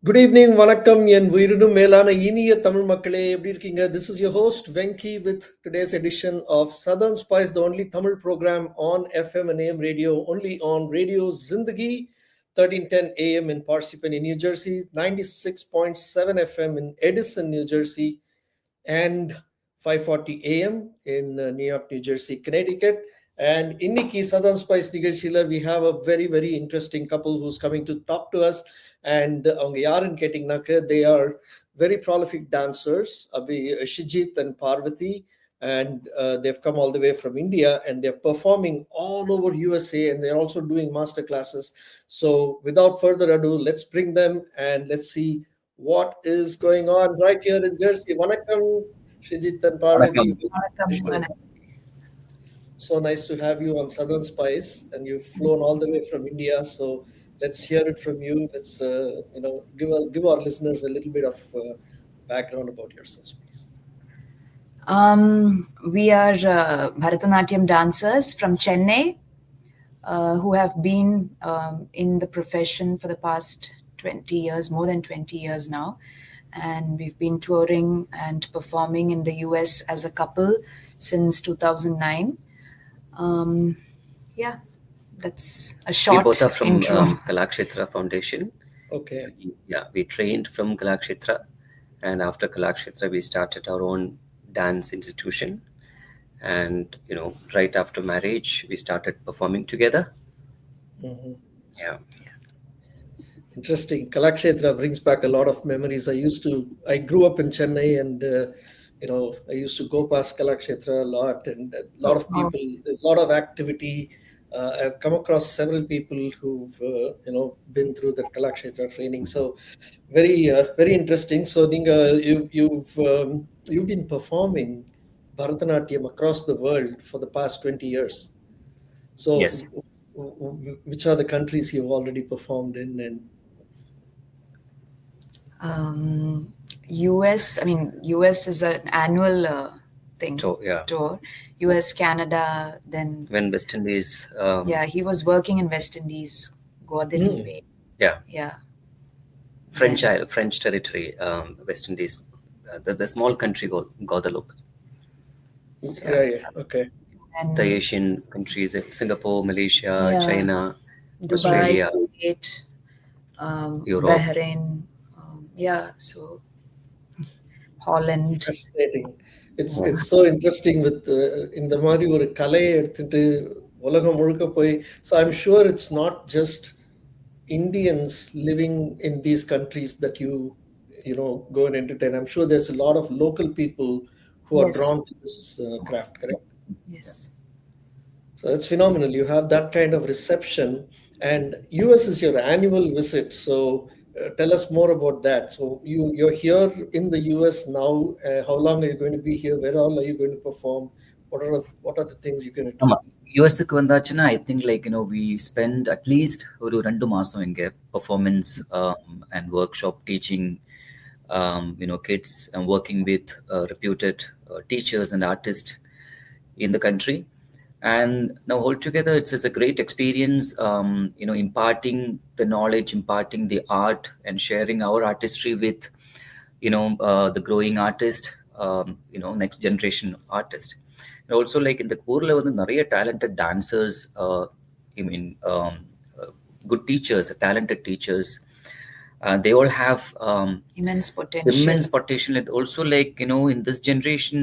Good evening, வணக்கம் என் உயிரினும் மேலான இனிய தமிழ் மக்களே எப்படி இருக்கீங்க? This is your host Venki with today's edition of Southern Spice, the only Tamil program on FM and AM radio, only on Radio Zindagi, 1310 AM in Parsippany, New Jersey, 96.7 FM in Edison, New Jersey, and 540 AM in New York, New Jersey, Connecticut. And இன்னைக்கு Southern Spice நிகழ்ச்சியில we have a very, very interesting couple who's coming to talk to us. And அவங்க யாருன்னு கேட்டிங்கனாக்க they are very prolific dancers, Shijit and Parvathy, and they've come all the way from India and they're performing all over USA and they're also doing master classes. So without further ado, let's bring them and let's see what is going on right here in Jersey. Vanakkam, Shijit and Parvathy. So nice to have you on Southern Spice, and you've flown all the way from India. So let's hear it from you. Let's give our listeners a little bit of background about yourselves, please. We are Bharathanatyam dancers from Chennai who have been in the profession for the past 20 years, more than 20 years now. And we've been touring and performing in the US as a couple since 2009. Yeah, that's a short We both are from intro. Kalakshetra Foundation. Okay. Yeah, we trained from Kalakshetra, and after Kalakshetra, we started our own dance institution. And right after marriage, we started performing together. Mm-hmm. Yeah. Interesting. Kalakshetra brings back a lot of memories. I grew up in Chennai, and I used to go past Kalakshetra a lot, and a lot of people, a lot of activity. I've come across several people who've been through that Kalakshetra training. So very very interesting. So you've been performing Bharatanatyam across the world for the past 20 years. So yes. Which are the countries you've already performed in? And US is an annual thing. Tour. US, Canada, then when West Indies. He was working in West Indies, Guadeloupe. Yeah. French territory, West Indies, the small country Guadeloupe. So, okay. And the Asian countries, Singapore, Malaysia, China, Dubai, Australia, Kuwait, Europe. Bahrain. So Holland. Fascinating. It's so interesting with இந்த மாதிரி ஒரு கலையை எடுத்துட்டு உலகம் முழுக்க போய். So I'm sure it's not just Indians living in these countries that you go and entertain. I'm sure there's a lot of local people who are drawn to this craft, correct? Yes. So that's phenomenal. You have that kind of reception, and US is your annual visit. So tell us more about that. So you're here in the US now. How long are you going to be here? Where all are you going to perform? What are the things you're going to do? யூஎஸ்க்கு வந்தாச்சுன்னா I think we spend at least ஒரு 2 மாசம் இங்க performance and workshop teaching kids and working with reputed teachers and artists in the country. And now altogether, it's a great experience, imparting the knowledge, imparting the art, and sharing our artistry with, the growing artist, next generation artist. And also, like in the core level, there are talented dancers, good teachers, talented teachers. They all have immense potential. And also, in this generation,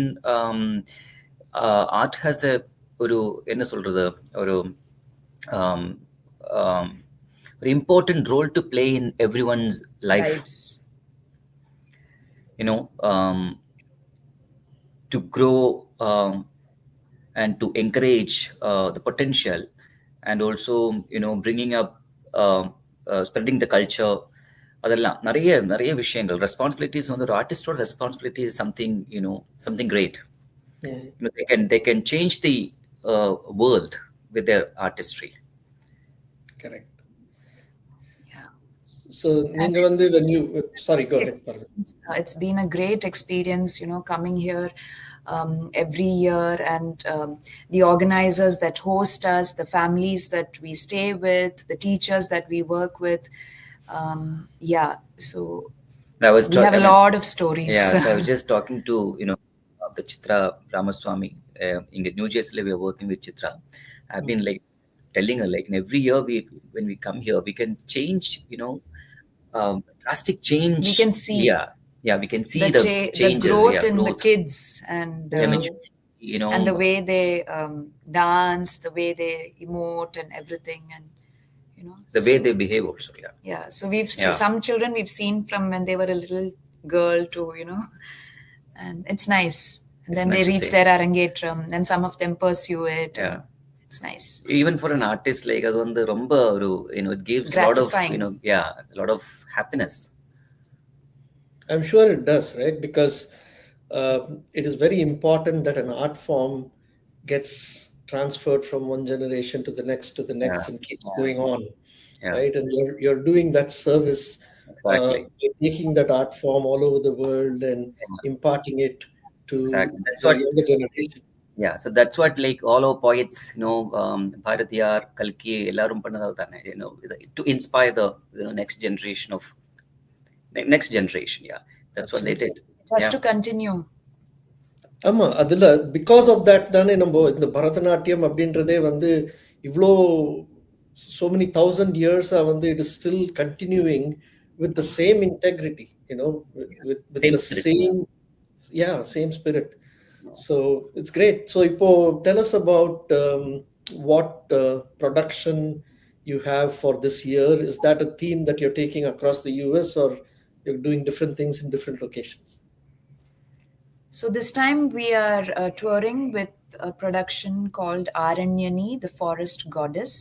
art has a ஒரு important role to play in everyone's lives. To grow and to encourage the potential, and also bringing up spreading the culture. அதெல்லாம் நிறைய விஷயங்கள் responsibilities on the artist's responsibility is something great. They can change the world with their artistry. Correct. Yeah. So when you sorry, go ahead. It's been a great experience, coming here every year, and the organizers that host us, the families that we stay with, the teachers that we work with. Yeah, so I was we have a lot of stories. Yeah, so I was just talking to the Chitra Ramaswamy in New Jersey. We are working with Chitra. I've been like telling her like in every year when we come here we can change drastic change. We can see We can see the the changes, growth in the kids and and the way they dance, the way they emote and everything, and the way they behave also. Yeah, so we've some children we've seen from when they were a little girl to and it's nice. And then they reach their Arangetram, and some of them pursue it. Yeah, it's nice. Even for an artist, like it gives a lot of a lot of happiness. I'm sure it does, right? Because it is very important that an art form gets transferred from one generation to the next and keeps going on, right? And you're doing that service. Exactly. You're taking that art form all over the world and imparting it to the younger generation. Yeah, so that's what like all our poets, Bharathiyar, Kalki, ellarum pannadhu to inspire the next generation. Yeah, that's what they did. It has to continue. ஆமா, அதுல because of that தானே நம்ம இந்த பரதநாட்டியம் அப்படின்றதே வந்து இவ்வளோ so many thousand years it is still continuing with the same integrity, with the same spirit. So it's great. So Ipo, tell us about what production you have for this year. Is that a theme that you're taking across the US, or you're doing different things in different locations? So this time we are touring with a production called Aranyani, the forest goddess.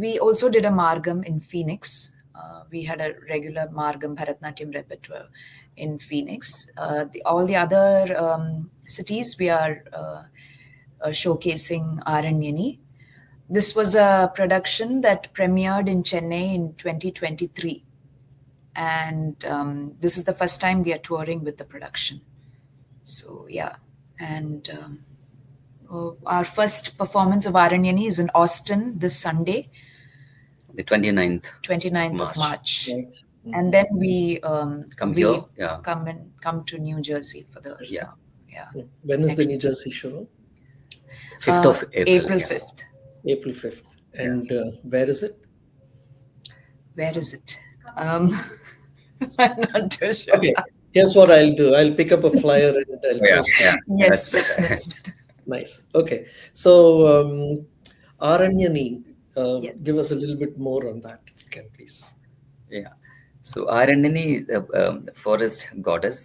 We also did a Margam in Phoenix. We had a regular Margam Bharathanatyam repertoire in Phoenix. All the other cities we are showcasing Aranyani. This was a production that premiered in Chennai in 2023. And this is the first time we are touring with the production. So yeah, and our first performance of Aranyani is in Austin this Sunday, the 29th of March. And then we come to New Jersey for the When is the New Jersey show? 5th of April 5th. April 5th. And where is it? I'm not too sure. Okay, here's what I'll do. I'll pick up a flyer and I'll post it. Yes, that's better. Nice. Okay, so Aranyani, give us a little bit more on that, if you can, please. Yeah. So Aranyani is a forest goddess.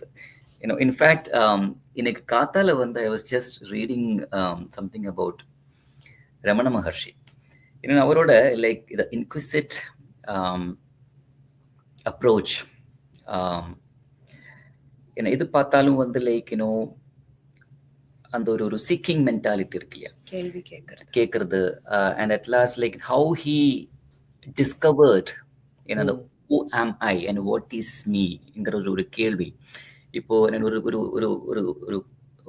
In fact, in a Kathala one day I was just reading something about Ramana Maharshi. Avaroda like the inquisitive approach. இது பார்த்தாலும் வந்து like அந்த ஒரு seeking mentality இருக்கு இல்லையா, கேள்வி கேட்கறது, and at last like how he discovered the who am I and what is me ங்கிற ஒரு கேள்வி. இப்போ நான்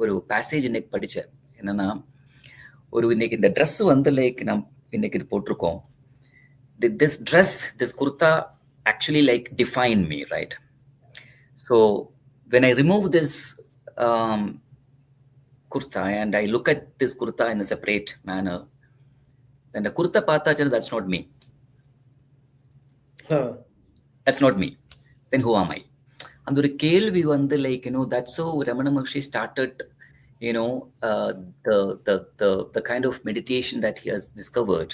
ஒரு பேசேஜ் இன்னைக்கு படிச்சேன். என்னன்னா, இன்னைக்கு இந்த ட்ரெஸ் வந்து லைக் நம்ம இன்னைக்கு இது போட்டிருக்கோம். This dress, this kurta actually like define me, right? So when I remove this kurta and I look at this kurta in a separate manner, then the kurta pathachana, that's not me. That's not me. Then who am I? And the kelvi vandu like that's how Ramana Maharshi started the kind of meditation that he has discovered,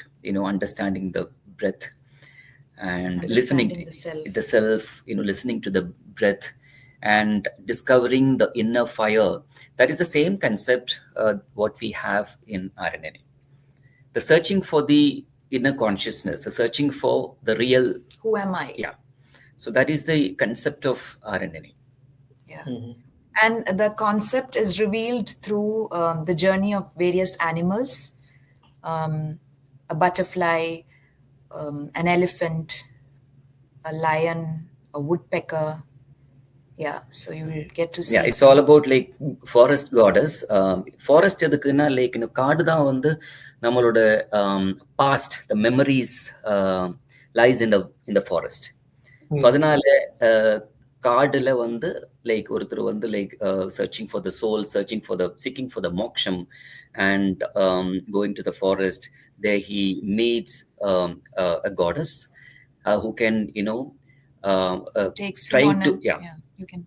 understanding the breath and listening to the self, listening to the breath and discovering the inner fire. That is the same concept what we have in Aranyani. The searching for the inner consciousness, the searching for the real who am I. Yeah. So that is the concept of Aranyani. Yeah. And the concept is revealed through the journey of various animals, a butterfly, an elephant, a lion, a woodpecker. Yeah, so you will get to see. Yeah, it's all about like forest goddess. Forest எதுக்குன்னா like காடு தான் வந்து நம்மளோட past, the memories lies in the forest. So அதனால காடுல வந்து like ஒருத்தர் வந்து like searching for the soul, seeking for the moksham, and going to the forest. There he meets a goddess who can, takes him trying on to you can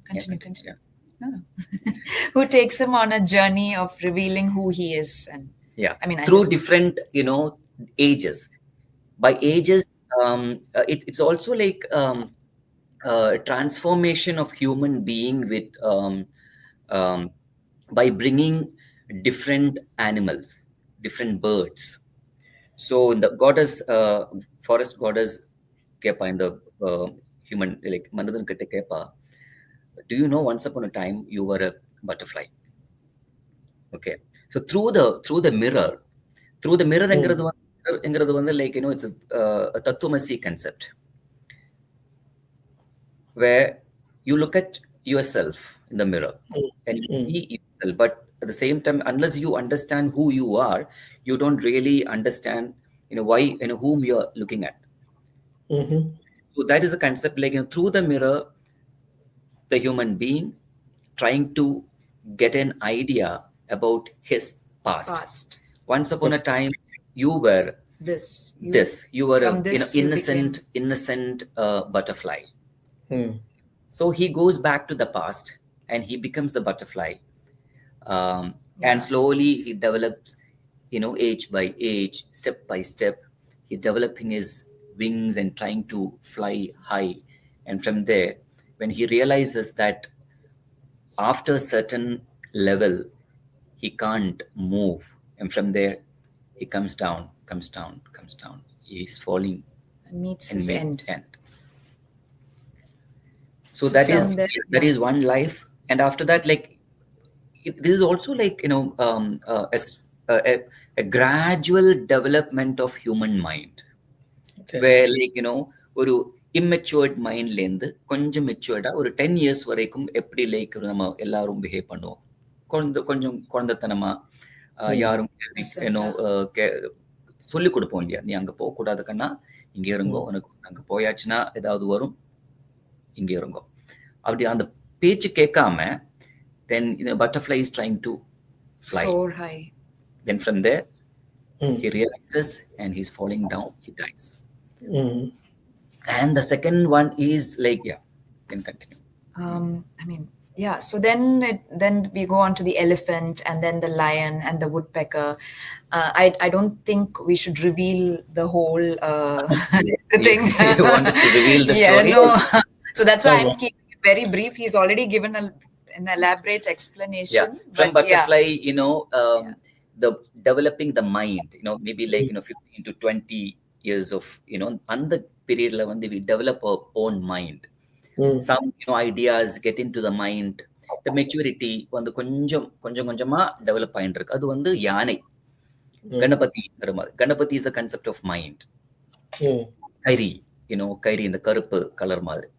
continue. Yeah. No. Who takes him on a journey of revealing who he is, and I mean, through different ages. By ages, it's also like transformation of human being with by bringing different animals, different birds. So in the goddess, forest goddess kepa, in the human, like Manadan kitta kepa, do you know, once upon a time you were a butterfly? Okay, so through the mirror என்கிறது வந்து like it's a tattwamasi concept, where you look at yourself in the mirror and you see yourself, but at the same time, unless you understand who you are, you don't really understand why whom you're looking at. So that is a concept, like through the mirror, the human being trying to get an idea about his past. Once upon a time you were you were an innocent butterfly. So he goes back to the past and he becomes the butterfly, and slowly he develops, age by age, step by step, he developing his wings and trying to fly high. And from there, when he realizes that after a certain level he can't move, and from there he comes down. He is falling and meets his end. So that is one life. And after that, like this is also like a gradual development of human mind. Okay. Where like ஒரு immatured மைண்ட்லேருந்து கொஞ்சம் மெச்சூர்டாக ஒரு 10 years வரைக்கும் எப்படி like நம்ம எல்லாரும் behave பண்ணுவோம், கொஞ்சம் குழந்தைத்தனமாக யாரும் சொல்லிக் கொடுப்போம் இல்லையா, நீ அங்கே போகக்கூடாது கண்ணா, இங்கே இருங்கோ, உனக்கு அங்கே போயாச்சுன்னா ஏதாவது வரும், இங்கே இருங்கோ, அப்படி அந்த பேச்சு கேட்காம, then butterfly is trying to fly, soar high. Then from there he realizes and he's falling down, he dies. And the second one is like, can continue. I mean, so then we go on to the elephant, and then the lion and the woodpecker. I don't think we should reveal the whole thing. You want us to reveal the story? No. So that's why I'm keeping it very brief. He's already given an elaborate explanation. From butterfly, the developing the mind, maybe like 15 to 20 years of on the period la we develop our own mind. Some ideas get into the mind. The maturity வந்து கொஞ்சமா develop ஆயிட்டு இருக்கு. அது வந்து யானை, Ganapathi is a concept of mind. கைரி இந்த கருப்பு colour மாதிரி,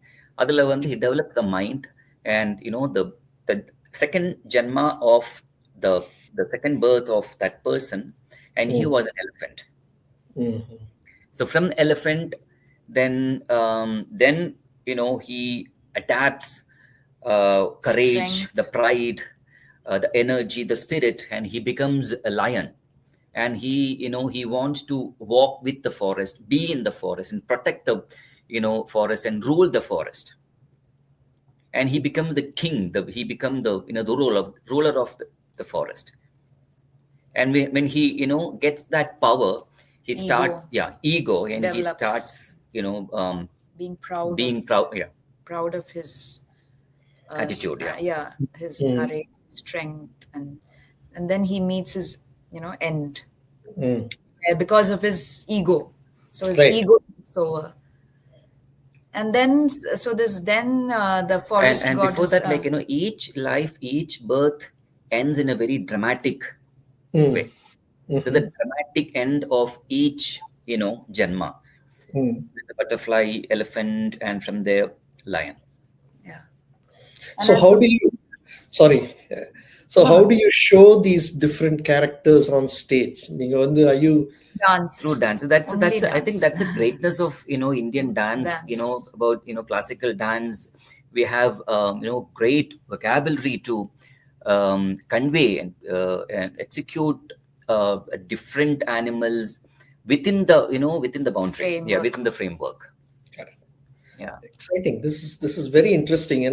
அதுல வந்து he develops the mind. And the second janma of the second birth of that person, and he was an elephant. So from elephant, then he adapts courage, strength, the pride, the energy, the spirit, and he becomes a lion. And he wants to walk with the forest, be in the forest, and protect the forest and rule the forest. And he becomes the king. He becomes the ruler of the forest. And when he gets that power, he starts ego, and develops. He starts being proud, proud of his attitude, his courage, strength, and then he meets his end because of his ego. So his ego, and then the forest and god before that, like each life, each birth ends in a very dramatic way. There's a dramatic end of each janma. The butterfly, elephant, and from there lion. So how do you So how do you show these different characters on stage? Are you Dance. Through dance. So Only that's I think dance. that's the greatness of Indian dance. Dance. About classical dance. We have great vocabulary to convey and execute different animals within the boundary. Yeah, Framework. within the framework. Got it. Yeah. Exciting? This is very interesting.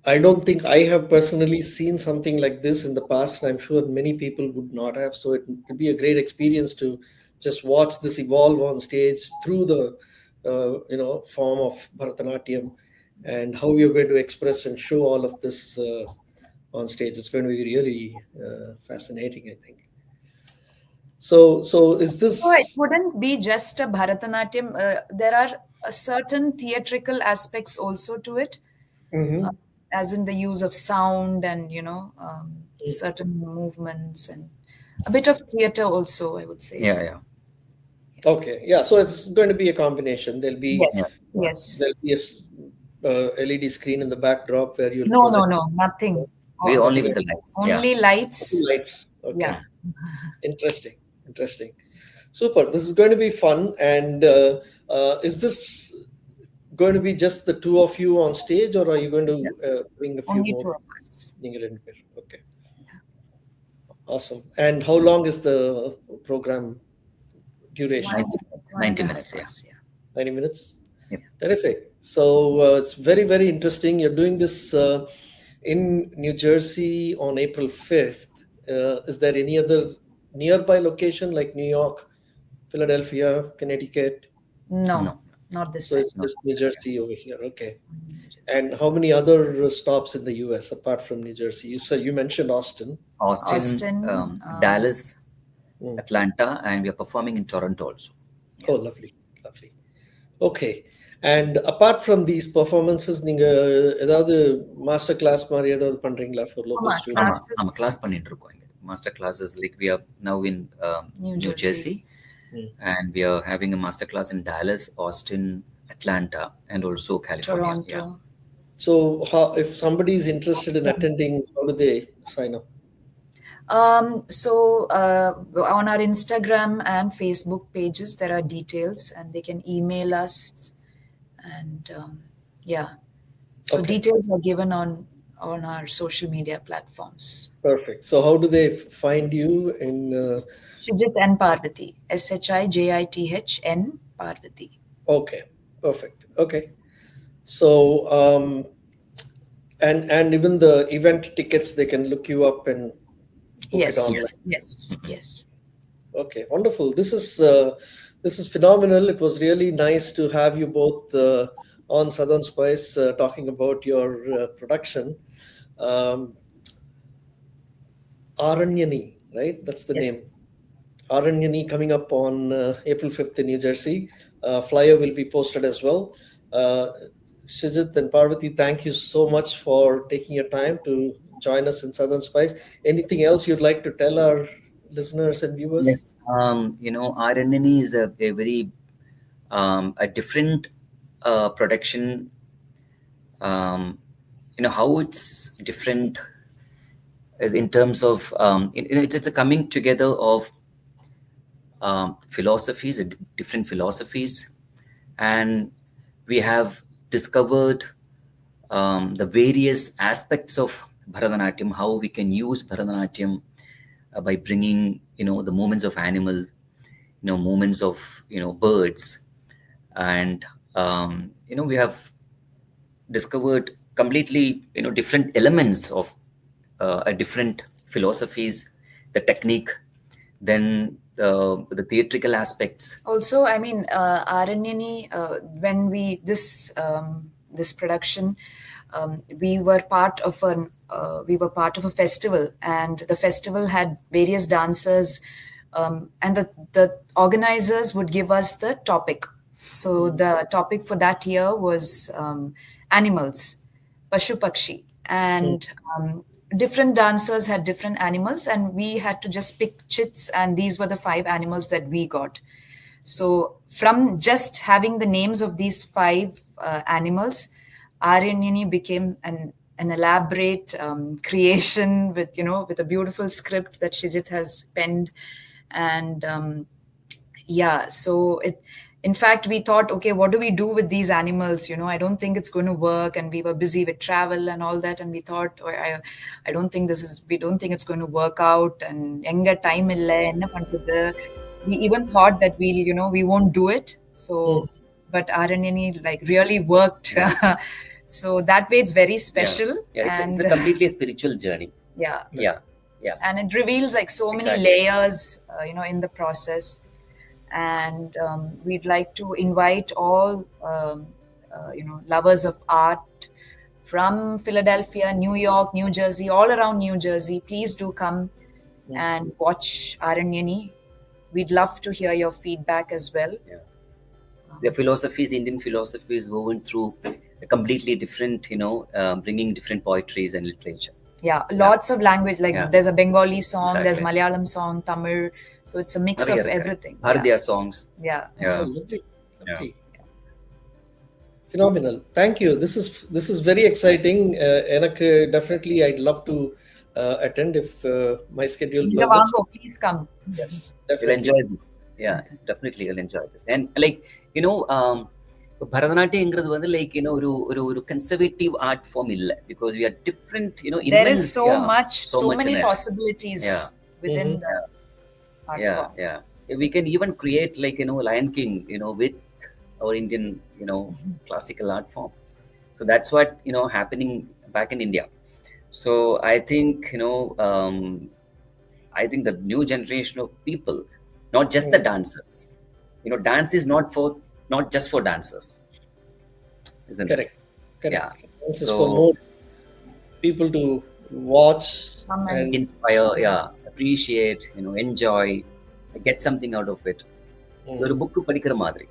I don't think I have personally seen something like this in the past, and I'm sure many people would not have. So it would be a great experience to just watch this evolve on stage through the form of Bharatanatyam, and how you're going to express and show all of this on stage. It's going to be really fascinating, I think. So is this? So it wouldn't be just a Bharatanatyam. There are certain theatrical aspects also to it. Mhm. As in the use of sound and certain movements and a bit of theater also, I would say. Yeah. Okay, yeah. So it's going to be a combination. There'll be Yes. there'll be a LED screen in the backdrop where you'll No, project nothing. We only with the lights. Only lights. lights. Okay. Yeah. Interesting. Super. This is going to be fun. And is this going to be just the two of you on stage, or are you going to bring a few Only more? two of us. Okay. Awesome. And how long is the program duration? 90 minutes. Yeah. 90 minutes? Yeah. Terrific. So it's very, very interesting. You're doing this in New Jersey on April 5th. Is there any other nearby location like New York, Philadelphia, Connecticut? No, not this So time. it's just New Jersey over here. Okay. And how many other stops in the US apart from New Jersey? You mentioned Austin. Dallas, Atlanta, and we are performing in Toronto also. Oh, lovely. Okay. And apart from these performances, நீங்க ஏதாவது master class மாதிரி ஏதாவது பண்றீங்களா for local students? ஆமா class பண்ணிட்டு இருக்கோம். Master classes, like we are now in New Jersey, and we are having a master class in Dallas, Austin, Atlanta, and also California. Toronto. Yeah. So if somebody is interested in attending, how do they sign up? So on our Instagram and Facebook pages, there are details, and they can email us. And so details are given on our social media platforms. Perfect. So how do they find you in Shijit and Parvathy, SHIJITHN Parvathy. Okay, perfect. Okay. So and even the event tickets, they can look you up and book it online. Yes. Okay, wonderful. This is phenomenal. It was really nice to have you both on Southern Spice talking about your production. Aranyani, right? That's the name. Aranyani coming up on April 5th in New Jersey. Flyer will be posted as well. Shijit and Parvathy, thank you so much for taking your time to join us in Southern Spice. Anything else you'd like to tell our listeners and viewers? Yes. Aranyani is a very a different production. How it's different is in terms of it's a coming together of philosophies, different philosophies, and we have discovered the various aspects of Bharatanatyam, how we can use Bharatanatyam by bringing the movements of animals, movements of birds, and we have discovered completely different elements of different philosophies, the technique, then the theatrical aspects. Also, I mean, Aranyani, when we this production, we were part of a festival, and the festival had various dancers, and the organizers would give us the topic. So the topic for that year was animals, Pashu Pakshi, and different dancers had different animals, and we had to just pick chits, and these were the 5 animals that we got. So from just having the names of these 5 animals, Aranyani became an elaborate creation with, with a beautiful script that Shijit has penned. And so in fact, we thought, okay, what do we do with these animals? I don't think it's going to work. And we were busy with travel and all that. And we thought, I don't think we don't think it's going to work out. And enga time illa, enna pandrathu. We even thought that we won't do it. So, but Aranyani really worked. So that way it's very special. It's a completely spiritual journey. Yeah. Yeah. And it reveals so many layers, in the process. And we'd like to invite all, lovers of art from Philadelphia, New York, New Jersey, all around New Jersey. Please do come and watch Aranyani. We'd love to hear your feedback as well. Yeah. The philosophies, Indian philosophy is woven through a completely different, bringing different poetries and literature. Yeah, lots of language. There's a Bengali song, there's Malayalam song, Tamil. So it's a mix of everything. Bharatiya songs. Yeah. Lovely. Phenomenal. Thank you. This is very exciting. Definitely, I'd love to attend if my schedule permits. Please come. Yes, definitely. You'll enjoy this. Yeah, definitely you'll enjoy this. And Bharathanatyam is a conservative art form because we are different, there is so many possibilities within the art form. Yeah. We can even create Lion King, with our Indian, classical art form. So that's what, happening back in India. So I think, I think the new generation of people, not just the dancers, dance is not just for dancers, isn't it? Correct. Yeah. This is for more people to watch and inspire, appreciate, enjoy, get something out of it. ஒரு book படிக்கிற மாதிரி,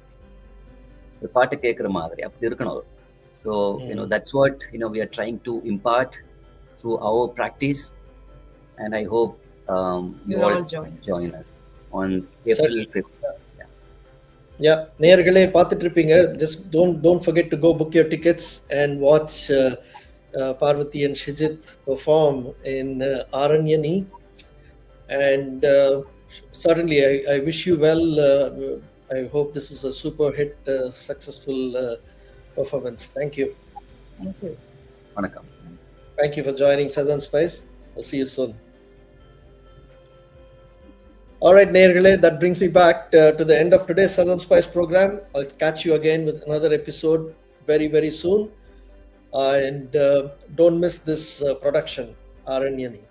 ஒரு பாட்டு கேட்கிற மாதிரி அப்படி இருக்கணும். So that's what we are trying to impart through our practice, and I hope you all join us on April 5th. நேயர்களே பார்த்துட்டு இருப்பீங்க. Just don't forget to go book your tickets and watch Parvathy and Shijit perform in Aranyani. And certainly I wish you well. I hope this is a super hit, successful performance. Thank you. Vanakkam. Thank you for joining Southern Spice. I'll see you soon. All right, நேயர்களே, that brings me back to the end of today's Southern Spice program. I'll catch you again with another episode very, very soon. And don't miss this production, Aranyani.